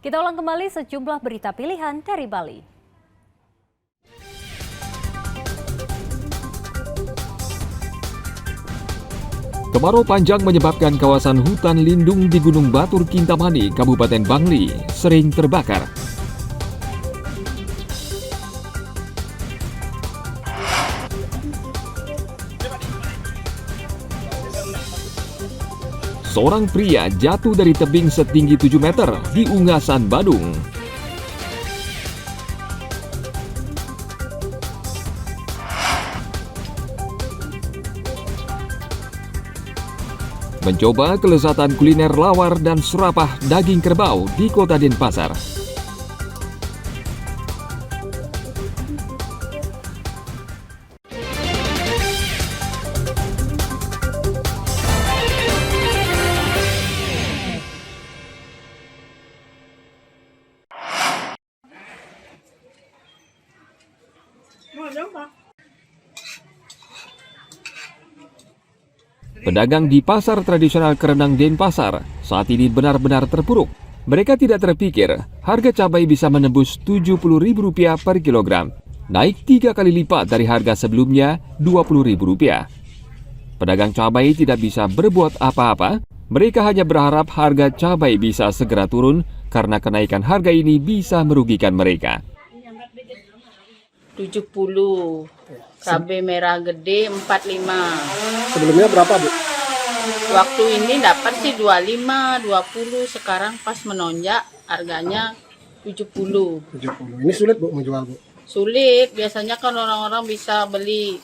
Kita ulang kembali sejumlah berita pilihan dari Bali. Kemarau panjang menyebabkan kawasan hutan lindung di Gunung Batur Kintamani, Kabupaten Bangli, sering terbakar. Seorang pria jatuh dari tebing setinggi 7 meter di Ungasan, Badung. Mencoba kelezatan kuliner lawar dan serapah daging kerbau di Kota Denpasar. Pedagang di pasar tradisional Kerenang Denpasar saat ini benar-benar terpuruk. Mereka tidak terpikir harga cabai bisa menembus Rp70.000 per kilogram, naik 3 kali lipat dari harga sebelumnya Rp20.000. Pedagang cabai tidak bisa berbuat apa-apa, mereka hanya berharap harga cabai bisa segera turun karena kenaikan harga ini bisa merugikan mereka. 70, cabai merah gede 45. Sebelumnya berapa, Bu? Waktu ini dapat sih 25, 20, sekarang pas menonjak harganya 70. 70. Ini sulit, Bu, menjual, Bu? Sulit, biasanya kan orang-orang bisa beli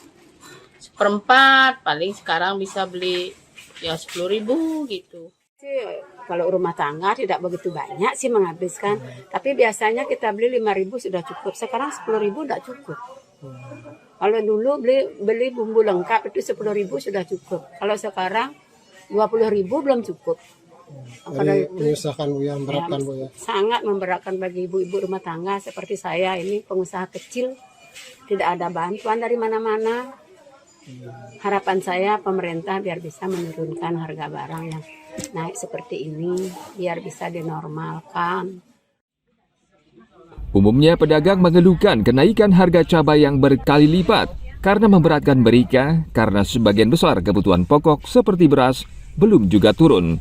seperempat, paling sekarang bisa beli ya 10.000 gitu. Kalau rumah tangga tidak begitu banyak sih menghabiskan, tapi biasanya kita beli 5.000 sudah cukup. Sekarang 10.000 tidak cukup. Kalau dulu beli bumbu lengkap itu 10.000 sudah cukup. Kalau sekarang 20.000 belum cukup. Jadi menyusahkan, Bu, ya, memberatkan, Bu, ya. Sangat memberatkan bagi ibu-ibu rumah tangga seperti saya ini, pengusaha kecil, tidak ada bantuan dari mana-mana. Harapan saya pemerintah biar bisa menurunkan harga barang yang naik seperti ini, biar bisa dinormalkan. Umumnya pedagang mengeluhkan kenaikan harga cabai yang berkali lipat karena memberatkan mereka karena sebagian besar kebutuhan pokok seperti beras belum juga turun.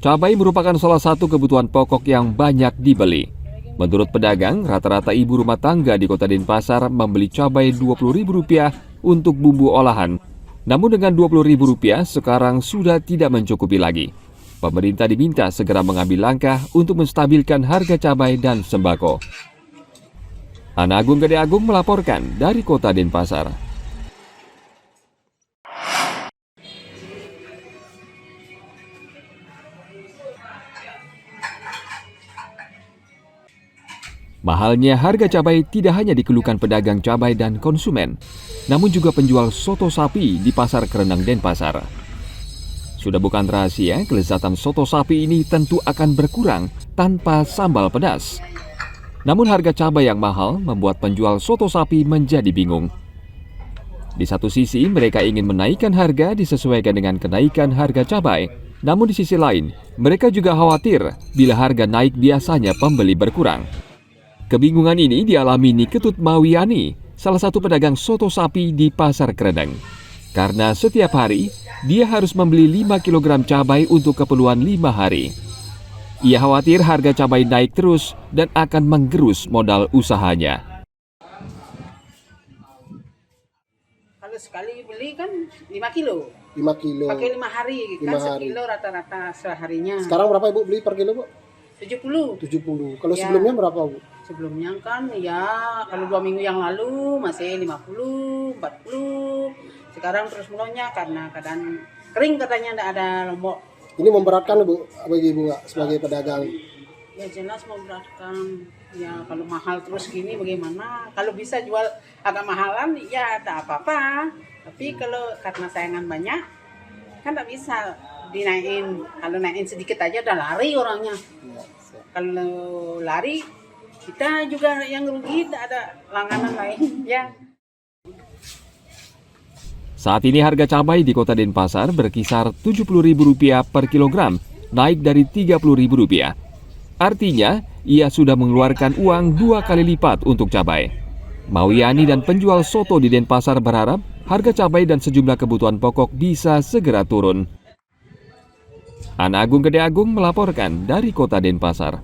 Cabai merupakan salah satu kebutuhan pokok yang banyak dibeli. Menurut pedagang, rata-rata ibu rumah tangga di Kota Denpasar membeli cabai Rp20.000 untuk bumbu olahan. Namun dengan Rp20.000 sekarang sudah tidak mencukupi lagi. Pemerintah diminta segera mengambil langkah untuk menstabilkan harga cabai dan sembako. Ana Agung Gede Agung melaporkan dari Kota Denpasar. Mahalnya harga cabai tidak hanya dikeluhkan pedagang cabai dan konsumen, namun juga penjual soto sapi di Pasar Kerenang Denpasar. Sudah bukan rahasia, kelezatan soto sapi ini tentu akan berkurang tanpa sambal pedas. Namun harga cabai yang mahal membuat penjual soto sapi menjadi bingung. Di satu sisi mereka ingin menaikkan harga disesuaikan dengan kenaikan harga cabai. Namun di sisi lain, mereka juga khawatir bila harga naik biasanya pembeli berkurang. Kebingungan ini dialami Niketut Mawiani, salah satu pedagang soto sapi di Pasar Kerenang. Karena setiap hari, dia harus membeli 5 kg cabai untuk keperluan 5 hari. Ia khawatir harga cabai naik terus dan akan menggerus modal usahanya. Kalau sekali beli kan 5 kilo. 5 kilo. Pakai 5 hari, kan 5 hari. sekilo rata-rata seharinya. Sekarang berapa, Ibu, beli per kilo, Bu? 70. 70. Kalau Ya. sebelumnya berapa, Bu? Sebelumnya kan ya kalau 2 minggu yang lalu masih 50, 40. Sekarang terus melonjak karena keadaan kering, katanya tidak ada lombok. Ini memberatkan, Bu, bagi Ibu nggak sebagai pedagang? Ya jelas memberatkan. Ya kalau mahal terus gini bagaimana? Kalau bisa jual agak mahalan ya tak apa-apa. Tapi kalau karena sayangan banyak kan tak bisa dinaikin. Kalau naikin sedikit aja udah lari orangnya. Kalau lari kita juga yang rugi, tidak ada langganan lain ya. Saat ini harga cabai di Kota Denpasar berkisar Rp70.000 per kilogram, naik dari Rp30.000. Artinya, ia sudah mengeluarkan uang 2 kali lipat untuk cabai. Mawiani dan penjual soto di Denpasar berharap harga cabai dan sejumlah kebutuhan pokok bisa segera turun. Ana Agung Gede Agung melaporkan dari Kota Denpasar.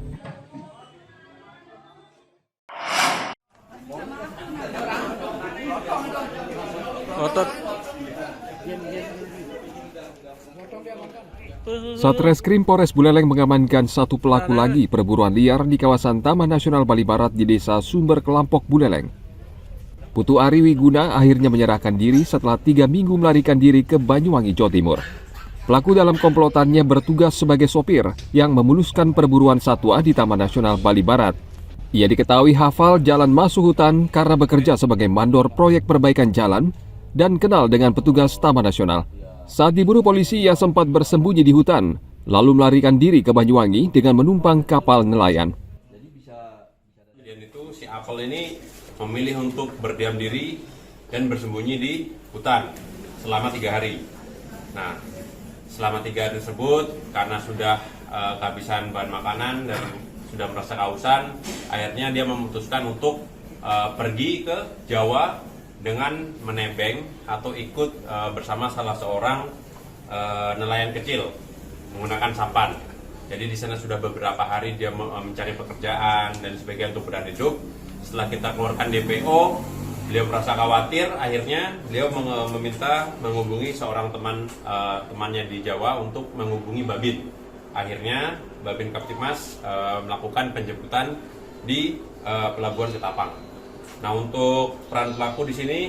Satreskrim Polres Buleleng mengamankan satu pelaku lagi perburuan liar di kawasan Taman Nasional Bali Barat di Desa Sumber Kelampok, Buleleng. Putu Ari Wiguna akhirnya menyerahkan diri setelah 3 minggu melarikan diri ke Banyuwangi, Jawa Timur. Pelaku dalam komplotannya bertugas sebagai sopir yang memuluskan perburuan satwa di Taman Nasional Bali Barat. Ia diketahui hafal jalan masuk hutan karena bekerja sebagai mandor proyek perbaikan jalan dan kenal dengan petugas Taman Nasional. Saat diburu polisi, ia sempat bersembunyi di hutan, lalu melarikan diri ke Banyuwangi dengan menumpang kapal nelayan. Kejadian itu si Apel ini memilih untuk berdiam diri dan bersembunyi di hutan selama 3 hari. Nah, selama 3 hari tersebut, karena sudah kehabisan bahan makanan dan sudah merasa kehausan, akhirnya dia memutuskan untuk pergi ke Jawa dengan menebeng atau ikut bersama salah seorang nelayan kecil menggunakan sampan. Jadi di sana sudah beberapa hari dia mencari pekerjaan dan sebagainya untuk bertahan hidup. Setelah kita keluarkan DPO, beliau merasa khawatir. Akhirnya beliau meminta menghubungi seorang temannya di Jawa untuk menghubungi Babin. Akhirnya Babin Kaptimas melakukan penjemputan di Pelabuhan Ketapang. Nah, untuk peran pelaku di sini,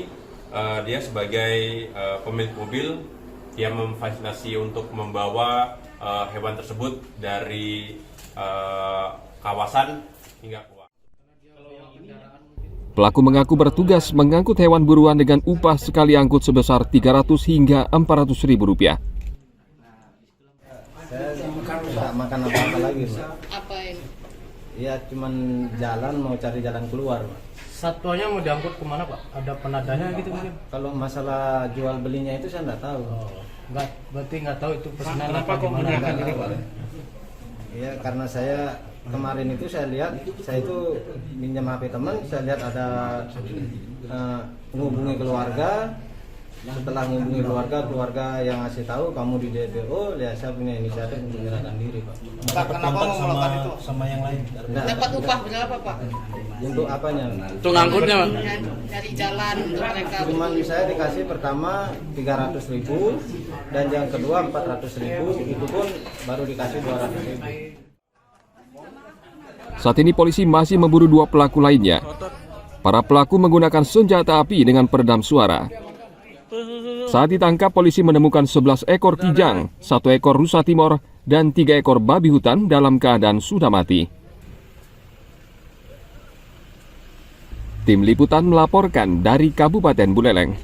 dia sebagai pemilik mobil, dia memfasilitasi untuk membawa hewan tersebut dari kawasan hingga keluar. Pelaku mengaku bertugas mengangkut hewan buruan dengan upah sekali angkut sebesar 300 hingga 400 ribu rupiah. Saya nggak makan apa-apa lagi, Mbak. Apa ini? Ya, cuman jalan, mau cari jalan keluar, Pak. Satwanya mau diangkut kemana, Pak? Ada penadanya gitu mungkin? Kalau masalah jual belinya itu saya nggak tahu. Berarti nggak tahu itu pesanan Kenapa apa gimana? Iya, karena saya kemarin itu saya lihat, saya itu minjam HP teman, saya lihat ada menghubungi keluarga. Setelah menghubungi keluarga yang ngasih tahu kamu di DPO, ya saya punya inisiatif untuk menyerahkan diri, Pak. Pak, kenapa mau melakukan itu? Sama yang lain? Dapat upah berapa, Pak? Untuk apanya? Untuk ngangkutnya, Pak? Dari jalan untuk mereka. Cuman saya dikasih pertama 300 ribu dan yang kedua 400 ribu, itu pun baru dikasih 200 ribu. Saat ini polisi masih memburu 2 pelaku lainnya. Para pelaku menggunakan senjata api dengan peredam suara. Saat ditangkap, polisi menemukan 11 ekor kijang, 1 ekor rusa timor, dan 3 ekor babi hutan dalam keadaan sudah mati. Tim Liputan melaporkan dari Kabupaten Buleleng.